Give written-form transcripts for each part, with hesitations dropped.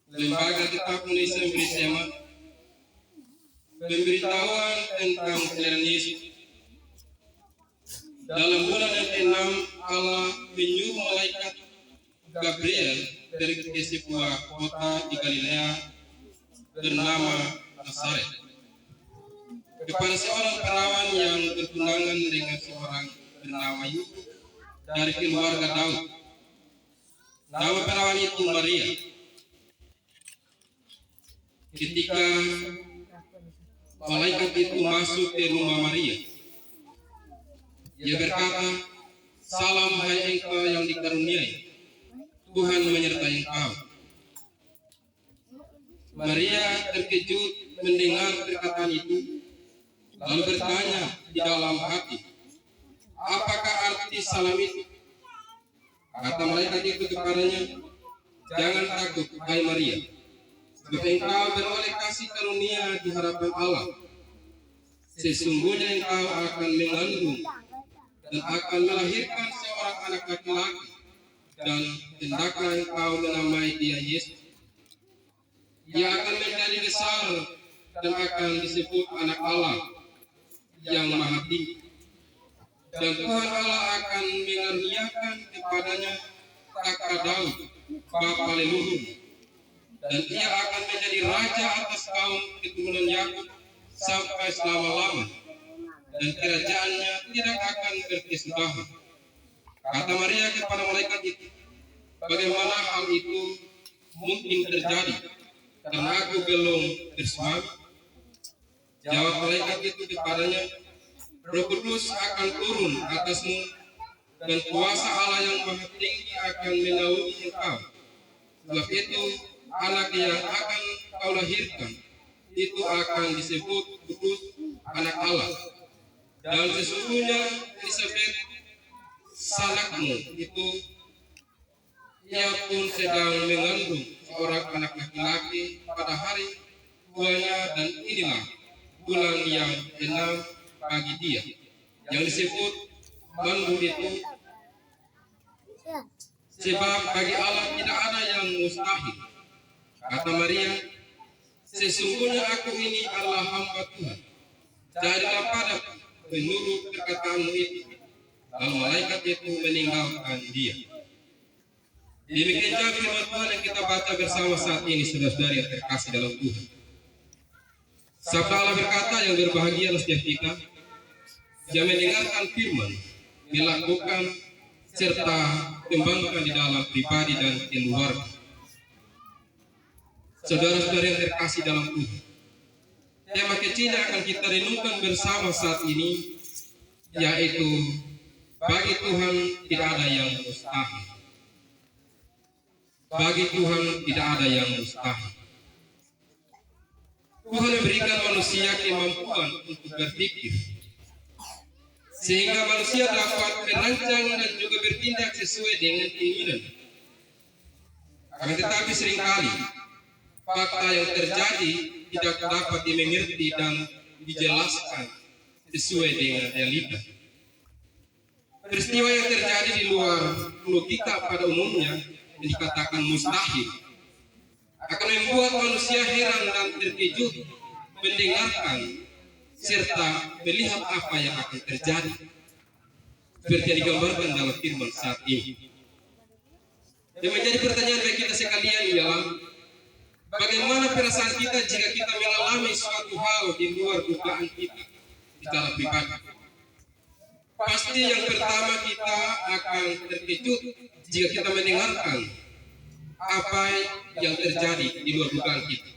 Lembaga Tetap Indonesia memberi tema pemberitahuan tentang kelahiran Yesus. Dalam bulan yang ke-6, Allah menyuruh malaikat Gabriel pergi ke sebuah kota di Galilea bernama Nazaret kepada seorang perawan yang bertunangan dengan seorang bernama Yusuf dari keluarga Daud. Nama perawan itu Maria. Ketika malaikat itu masuk ke rumah Maria, ia berkata, "Salam hai engkau yang dikaruniai, Tuhan menyertai engkau." Maria terkejut mendengar perkataan itu, lalu bertanya di dalam hati, "Apakah arti salam itu?" Kata malaikat itu kepadanya, "Jangan takut, hai Maria, sebab engkau beroleh kasih karunia di hadapan Allah. Sesungguhnya engkau akan mengandung dan akan melahirkan seorang anak laki-laki, dan hendaklah engkau menamai dia Yesus. Ia akan menjadi besar dan akan disebut Anak Allah yang Maha Tinggi. Dan Tuhan Allah akan mengaruniakan kepadanya takhta Daud, bapa leluhur, dan ia akan menjadi raja atas kaum keturunan Yakub sampai selama-lama, dan kerajaannya tidak akan berkesudahan." Kata Maria kepada malaikat itu, "Bagaimana hal itu mungkin terjadi, karena aku belum bersuami?" Jawab malaikat itu kepadanya, "Roh Kudus akan turun atasmu, dan kuasa Allah yang Maha Tinggi akan menaungi engkau. Sebab itu, anak yang akan kau lahirkan itu akan disebut kudus, Anak Allah. Dan sesungguhnya Elisabet sanakmu itu, ia pun sedang mengandung seorang anak laki-laki pada hari tuanya, dan inilah bulan yang 6 bagi dia, yang disebut mandu itu. Sebab bagi Allah tidak ada yang mustahil." Kata Maria, "Sesungguhnya aku ini adalah hamba Tuhan. Jadilah padaku menurut perkataanmu itu." Lalu malaikat itu meninggalkan dia. Demikian firman Tuhan yang kita baca bersama saat ini, saudara-saudari yang terkasih dalam Tuhan. Sabda Allah berkata, yang berbahagialah setiap kita yang mendengarkan firman, melakukan serta kembangkan di dalam pribadi dan keluarga. Saudara-saudara yang terkasih dalam Tuhan, tema kecil yang akan kita renungkan bersama saat ini yaitu bagi Tuhan tidak ada yang mustahil. Bagi Tuhan tidak ada yang mustahil. Tuhan memberikan manusia kemampuan untuk berpikir, sehingga manusia dapat merancang dan juga bertindak sesuai dengan keinginan. Akan tetapi seringkali fakta yang terjadi tidak dapat dimengerti dan dijelaskan sesuai dengan realita. Peristiwa yang terjadi di luar logika pada umumnya yang dikatakan mustahil akan membuat manusia heran dan terkejut mendengarkan serta melihat apa yang akan terjadi, seperti yang digambarkan dalam firman saat ini. Yang menjadi pertanyaan bagi kita sekalian ialah, bagaimana perasaan kita jika kita mengalami suatu hal di luar dugaan kita secara pribadi? Pasti yang pertama kita akan terkejut jika kita mendengarkan apa yang terjadi di luar dugaan kita.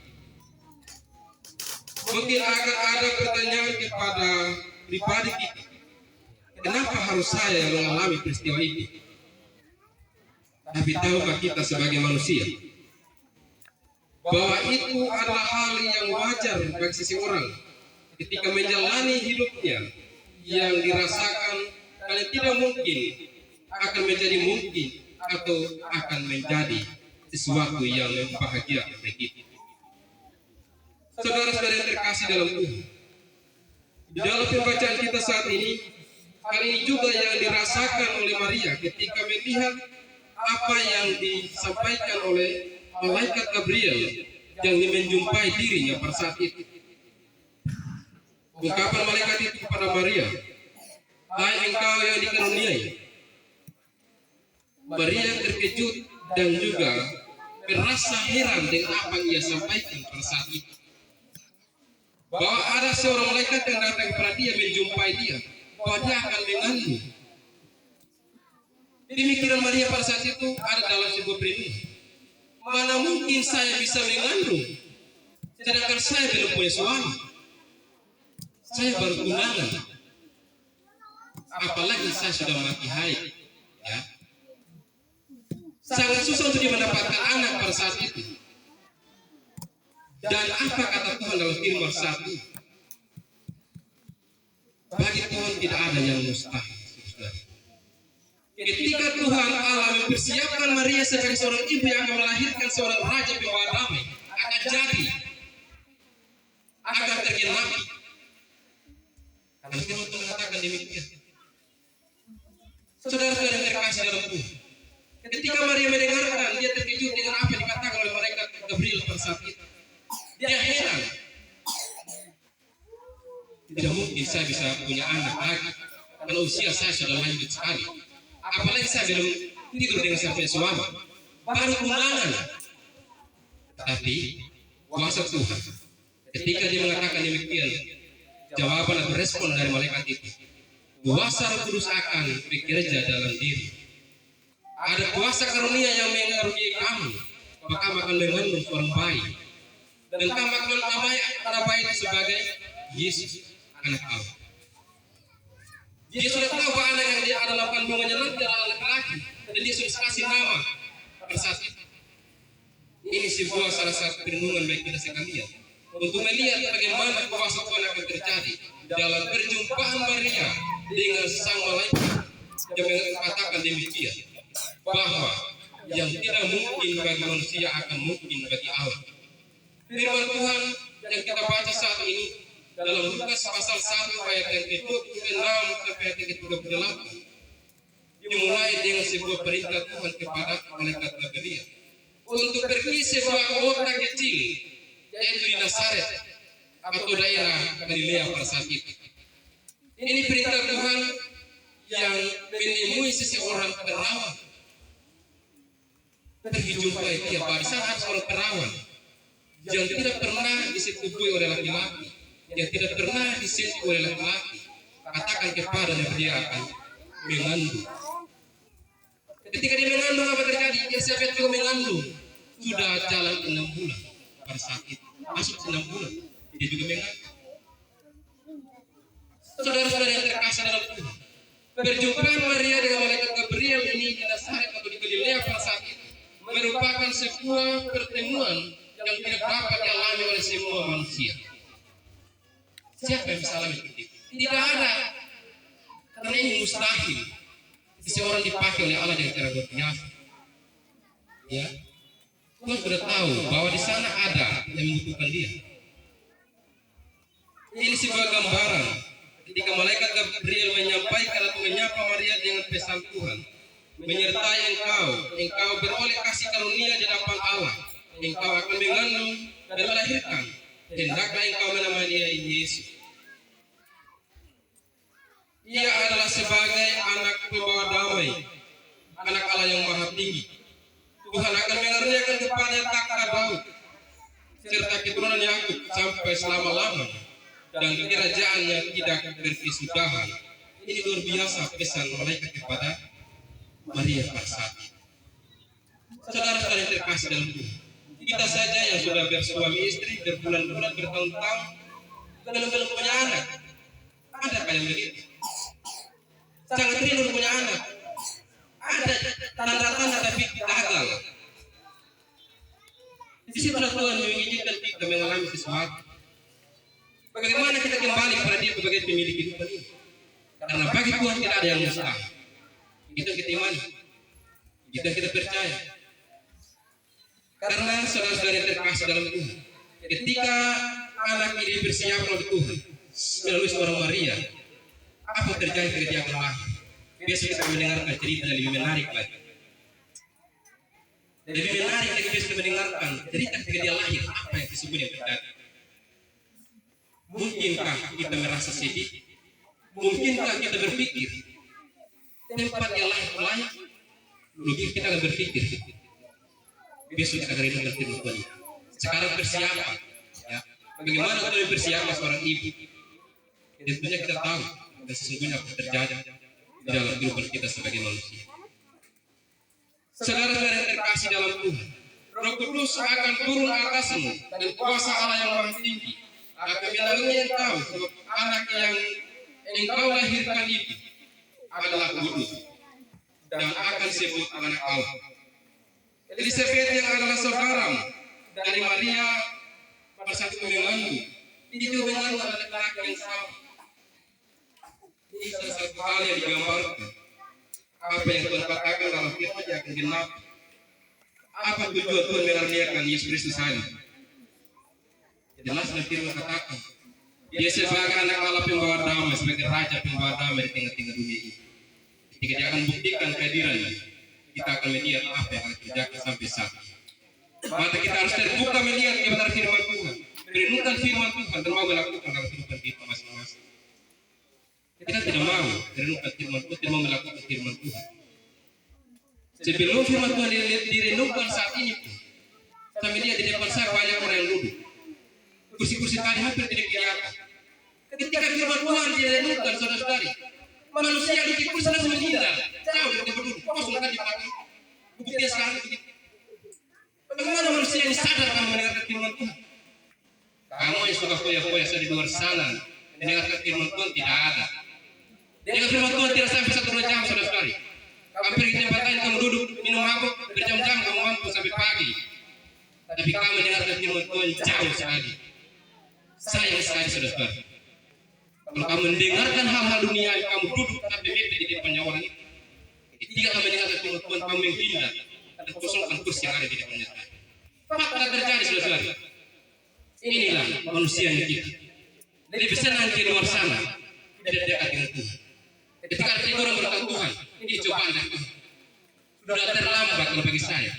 Mungkin akan ada pertanyaan kepada pribadi kita, kenapa harus saya yang mengalami peristiwa ini? Tapi tahukah kita sebagai manusia bahwa itu adalah hal yang wajar bagi seseorang ketika menjalani hidupnya yang dirasakan kalian tidak mungkin akan menjadi mungkin atau akan menjadi sesuatu yang membahagiakan bagi kita. Saudara-saudara yang terkasih dalam Tuhan, di dalam pembacaan kita saat ini, hal ini juga yang dirasakan oleh Maria ketika melihat apa yang disampaikan oleh malaikat Gabriel yang menjumpai dirinya pada saat itu. Ungkapan malaikat itu kepada Maria, "Hai engkau yang dikaruniai." Maria terkejut dan juga merasa heran dengan apa yang ia sampaikan pada saat itu. Bahwa ada seorang malaikat yang datang kepada dia menjumpai dia, bahwa dia akan mengandung. Pemikiran Maria pada saat itu ada dalam sebuah perenungan. Mana mungkin saya bisa mengandung, sedangkan saya belum punya suami. Saya baru tunangan, apalagi saya sudah mati haid. Ya. Sangat susah untuk dia mendapatkan anak pada saat itu. Dan apa kata Tuhan dalam firman saat itu? Bagi Tuhan tidak ada yang mustahil. Ketika Tuhan Allah mempersiapkan Maria sebagai seorang ibu yang akan melahirkan seorang raja pembawa damai, akan jadi, akan tergenapi. Karena Tuhan mengatakan demikian. Saudara-saudara yang terkasih dalam Tuhan, ketika Maria mendengarkan, dia terkejut dengan apa yang dikatakan oleh malaikat Gabriel pada saat itu. Dia heran. Tidak mungkin saya bisa punya anak lagi, karena usia saya sudah lanjut sekali. Apalagi saya belum tidur dengan sampai suami, baru tunangan. Tapi kuasa Tuhan, ketika dia mengatakan demikian, jawaban atau respon dari malaikat itu, kuasa Roh Kudus akan bekerja dalam diri. Ada kuasa karunia yang mengaruniai kamu, maka kamu akan mengandung seorang bayi, dan kamu akan namai anak bayi itu sebagai Yesus, anak Allah. Dia sudah tahu bahwa anak yang dia ada dalam kandungannya nanti adalah laki-laki, dan dia sudah kasih nama pada saat itu. Ini sebuah salah satu perenungan bagi kita sekalian, untuk melihat bagaimana kuasa Tuhan akan terjadi dalam perjumpaan Maria dengan sang malaikat yang mengatakan demikian, bahwa yang tidak mungkin bagi manusia akan mungkin bagi Allah. Firman Tuhan yang kita baca saat ini dalam Lukas pasal 1 ayat yang ke-26 sampai ayat yang ke-38, dimulai dengan sebuah perintah Tuhan kepada malaikat Gabriel untuk pergi sebuah kota kecil, yaitu di Nazaret atau daerah Galilea pada saat itu. Ini perintah Tuhan yang menemui seseorang perawan. Pergi jumpai dia, pada saat seorang perawan yang tidak pernah disetubui oleh laki-laki, yang tidak pernah disentuh oleh laki-laki, katakan kepadanya dia akan mengandung. Ketika dia mengandung, apa terjadi? Elisabet juga mengandung. Sudah jalan 6 bulan pada saat itu, masuk 6 bulan, dia juga mengandung. Saudara-saudara yang terkasih dalam Tuhan, perjumpaan Maria dengan malaikat Gabriel ini di Nazaret atau di Galilea pada saat itu merupakan sebuah pertemuan yang tidak dapat dialami oleh semua manusia. Siapa yang bisa alami seperti itu? Tidak ada. Karena ini mustahil. Seseorang dipakai oleh Allah dengan cara luar biasa. Ya, Tuhan sudah tahu bahwa di sana ada yang membutuhkan dia. Ini sebuah gambaran ketika malaikat Gabriel menyampaikan atau menyapa Maria dengan pesan Tuhan, menyertai engkau beroleh kasih karunia di hadapan Allah, engkau akan mengandung dan melahirkan, hendaklah engkau menamai dia Yesus. Ia adalah sebagai anak pembawa damai, anak Allah yang maha tinggi. Tuhan akan mengaruniakan kepadanya takhta Daud serta keturunan Yakub sampai selama-lamanya, dan kerajaannya tidak berkesudahan. Ini luar biasa pesan malaikat kepada Maria pada saat itu. Saudara-saudara yang terkasih dalam Tuhan, kita saja yang sudah bersuami istri berbulan-bulan, bertahun-tahun, belum punya anak, adakah yang begitu? Sangat rindu punya anak, ada tanda-tanda tapi gagal. Di situlah Tuhan mengizinkan kita mengalami sesuatu. Bagaimana kita kembali kepada Dia sebagai pemilik kehidupan ini? Karena bagi Tuhan tidak ada yang mustahil. Itu kita imani, itu kita percaya. Karena saudara-saudara yang terkasih dalam Tuhan, ketika anak ini dipersiapkan oleh Tuhan melalui seorang Maria, apa terjadi ketika dia akan lahir? Besok kita mendengarkan cerita yang lebih menarik lagi. Lebih menarik lagi kita mendengarkan cerita ketika dia lahir, apa yang sesungguhnya terjadi. Mungkinkah kita merasa sedih? Mungkinkah kita berpikir tempat dia lahir layak? Mungkin kita akan berpikir besok kita akan renungkan firman Tuhan. Sekarang persiapan, ya. Bagaimana kita persiapan seorang ibu? Tentunya kita tahu dan sesungguhnya apa terjadi di dalam kehidupan kita sebagai manusia. Saudara-saudara yang terkasih dalam Tuhan, Roh Kudus akan turun atasmu dan kuasa Allah yang Maha Tinggi akan melalui engkau, sebab anak yang engkau lahirkan itu adalah kudus dan akan disebut anak Allah. Elisabet yang adalah saudaramu dari Maria bersatu mengandung, itu mengandung anak laki yang sama. Ini salah satu hal yang digambarkan. Apa yang Tuhan katakan dalam firman yang akan genap. Apa tujuan Tuhan mengaruniakan Yesus Kristus hari? Jelas dalam firman katakan, dia sebagai anak Allah pembawa damai, sebagai raja pembawa damai di tengah-tengah dunia ini. Ketika dia akan buktikan kehadirannya, kita akan melihat apa yang akan terjadi sampai saat ini. Maka kita harus terbuka melihat kebenaran firman Tuhan, merenungkan firman Tuhan dan mau melakukan dalam kehidupan kita masing-masing. Kita tidak mau merenungkan firman Tuhan, tidak mau melakukan firman Tuhan. Sebelum firman Tuhan direnungkan saat ini pun, saya melihat di depan saya banyak orang yang duduk. Kursi-kursi tadi hampir tidak kelihatan. Ketika firman Tuhan direnungkan, saudara-saudari, manusia di kursi langsung menghindar, jauh dari berduduk, kosong kan dipakai. Bukti sekarang begitu. Bagaimana manusia yang sadar akan mendengarkan firman Tuhan? Kamu yang suka foya-foya di luar sana, mendengarkan firman Tuhan tidak ada. Dengan firman Tuhan tidak sampai 1-2 jam, saudara-saudari. Kamu pergi tempat lain, kamu duduk, minum mabuk, berjam-jam kamu mampu sampai pagi. Tapi kamu mendengarkan firman Tuhan jauh sekali. Sayang sekali, saudara-saudari. Kalau kamu mendengarkan hal-hal dunia, kamu duduk tapi mepet di depannya orang itu. Ketika kamu mendengarkan firman Tuhan, kamu menghindar dan kosongkan kursi yang ada di depannya. Apa yang terjadi, saudara-saudari? Inilah manusia yang kita. Lebih senang di luar sana, tidak dekat dengan Tuhan. Ketika ada orang berkata Tuhan, ini cobaan dari Tuhan. Sudah terlambat kalau bagi saya.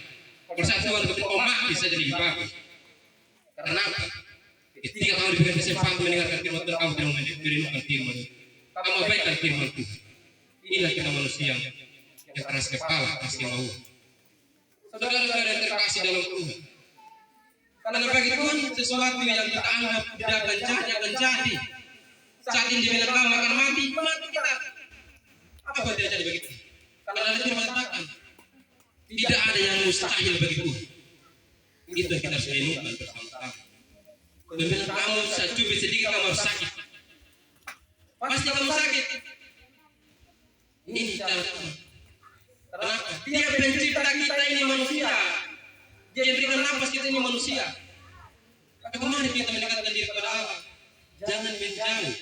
Kalau saya Tuhan kau mati saja lebih bagus. Karena apa? Ketika kamu diberikan kesempatan mendengarkan firman Tuhan, kamu tidak merenungkan firman Tuhan. Kamu abaikan firman Tuhan. Inilah kita manusia yang keras kepala, keras kemauan. Saudara-saudara yang terkasih dalam Tuhan. Karena bagi Tuhan sesuatu yang kita anggap tidak akan jadi. Saat ini dia bilang kamu akan mati kita. Apa yang terjadi begitu? Karena ada yang mengatakan tidak ada yang mustahil bagi Tuhan. Itu yang kita harus renungkan bersama-sama. Kemudian kamu saya cubit sedikit kamu harus sakit. Pasti kamu sakit. Ini cara Tuhan. Kenapa? Dia pencipta kita ini manusia. Dia berikan nafas kita ini manusia. Bagaimana kita mendekatkan diri kepada Allah? Jangan menjauh.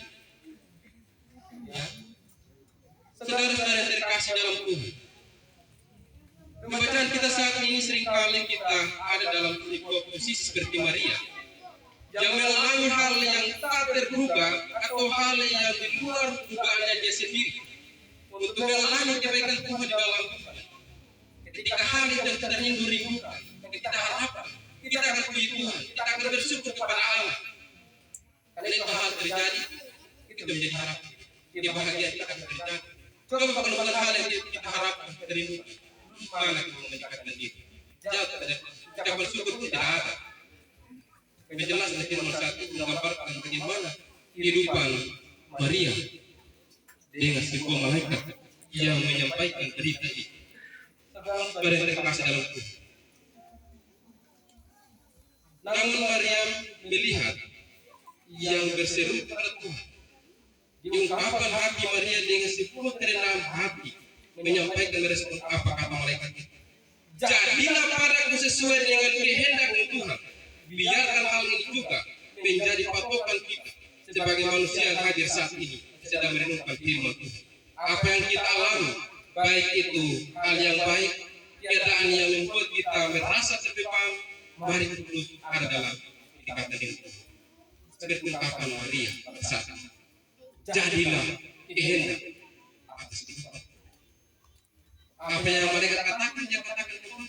Ya. Saudara-saudara yang terkasih dalam Tuhan, pembacaan kita saat ini seringkali kita ada dalam posisi seperti Maria yang mengalami hal yang tak terduga atau hal yang di luar dugaannya dia sendiri untuk mengalami kebaikan Tuhan di dalam Tuhan. Ketika hal itu kita hindari bukan, kita harapkan kita akan puji Tuhan, kita akan bersyukur kepada Allah. Karena itu hal terjadi, itu menjadi harapan. Kebahagiaan kita akan terjadi. Coba kalau hal yang kita harapkan terima, mana kita mendekatkan diri? Jauh kita bersyukur tidak ada. Penjelasan dari nomor 1 menggambarkan bagaimana kehidupan Maria dengan sebuah malaikat yang menyampaikan berita itu. Saudara yang terkasih dalam Tuhan. Namun Maria melihat yang berseru kepada Tuhan. Diungkapkan hati Maria dengan sebuah kerendahan hati menyampaikan respon apa kata malaikat itu. Jadilah padaku sesuai dengan kehendak Tuhan. Biarkan hal ini juga menjadi patokan kita sebagai manusia yang hadir saat ini sedang merenungkan firman Tuhan. Apa yang kita alami, baik itu hal yang baik, keadaan yang membuat kita merasa terdepan, mari kita terus ada dalam kedekatan dengan Tuhan. Seperti ungkapan Maria pada saat ini. Jadilah kehendak atas kita. Apa yang mereka katakan, dia katakan Tuhan.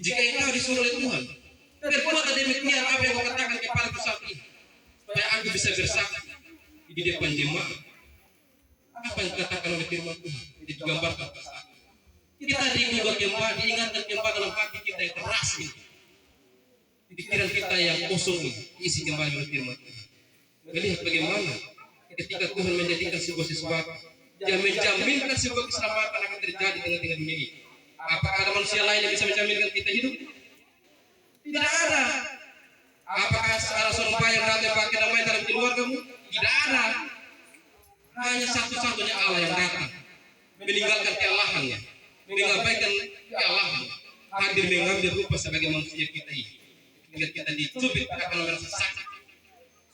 Jika engkau disuruh oleh Tuhan, perbuatlah demikian apa yang kau katakan kepadaku saat ini, supaya aku bisa bersaksi di depan jemaat. Apa yang dikatakan oleh firman Tuhan digambarkan saat ini. Kita diingatkan kembali dalam hati kita yang keras ini, pikiran kita yang kosong ini, diisi kembali oleh firman Tuhan. Melihat bagaimana ketika Tuhan menjadikan sebuah sesuatu, Dia menjaminkan sebuah keselamatan akan terjadi dengan dunia ini. Apakah ada manusia lain yang bisa menjaminkan kita hidup? Tidak ada. Apakah ada seorang bayi yang datang pakai damai dalam keluargamu? Tidak ada. Hanya satu-satunya Allah yang datang, meninggalkan kealahannya, mengabaikan kealahannya, hadir mengambil rupa sebagai manusia kita ini. Hingga kita dicubit, kita akan merasa sakit.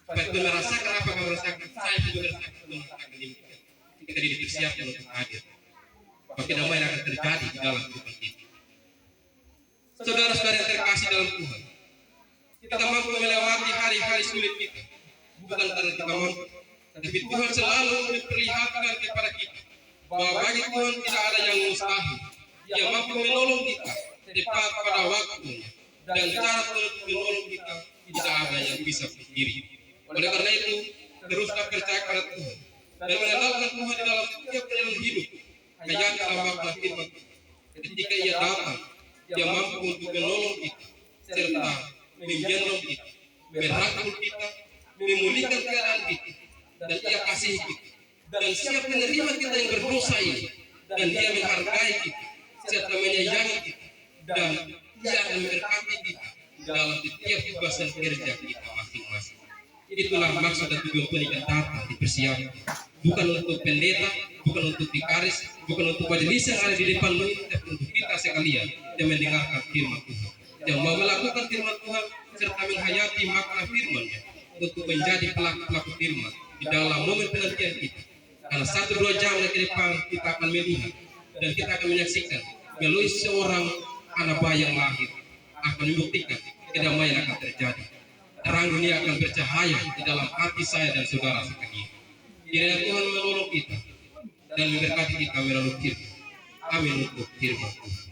Supaya kita merasakan apa yang merasakan, saya juga merasakan ini. Kita dipersiapkan untuk hadir. Maka damai akan terjadi di dalam kehidupan kita. Saudara-saudara yang terkasih dalam Tuhan, kita mampu melewati hari-hari sulit kita, bukan karena kita mampu, tapi Tuhan selalu memperlihatkan kepada kita bahwa bagi Tuhan tidak ada yang mustahil. Dia mampu menolong kita tepat pada waktunya, dan cara Tuhan menolong kita tidak ada yang bisa sendiri. Oleh karena itu, teruslah percaya pada Tuhan dan mengandalkan Tuhan di dalam setiap jalan hidup. Hayatlah makna firman ketika Ia datang, Dia mampu untuk menolong kita serta menggendong kita, merangkul kita, memulihkan keadaan kita, dan Ia kasih kita dan siap menerima kita yang berdosa ini, dan Dia menghargai kita serta menyayangi kita, dan Dia akan memberkati kita dalam setiap tugas dan kerja kita masing-masing. Itulah maksud dan tujuan pernikahan datang dipersiapkan, bukan untuk pendeta, bukan untuk vikaris, bukan untuk majelis yang ada di depan ini, tapi untuk kita sekalian yang mendengarkan firman Tuhan, yang mau melakukan firman Tuhan serta menghayati makna firman-Nya untuk menjadi pelaku-pelaku firman di dalam momen penantian kita. Karena 1-2 jam ke depan kita akan melihat dan kita akan menyaksikan melalui seorang anak bayi yang lahir akan membuktikan kedamaian akan terjadi. Terang dunia akan bercahaya di dalam hati saya dan saudara sekalian. Kiranya Tuhan menolong kita dan memberkati kita melalui firman. Amin untuk firman Tuhan.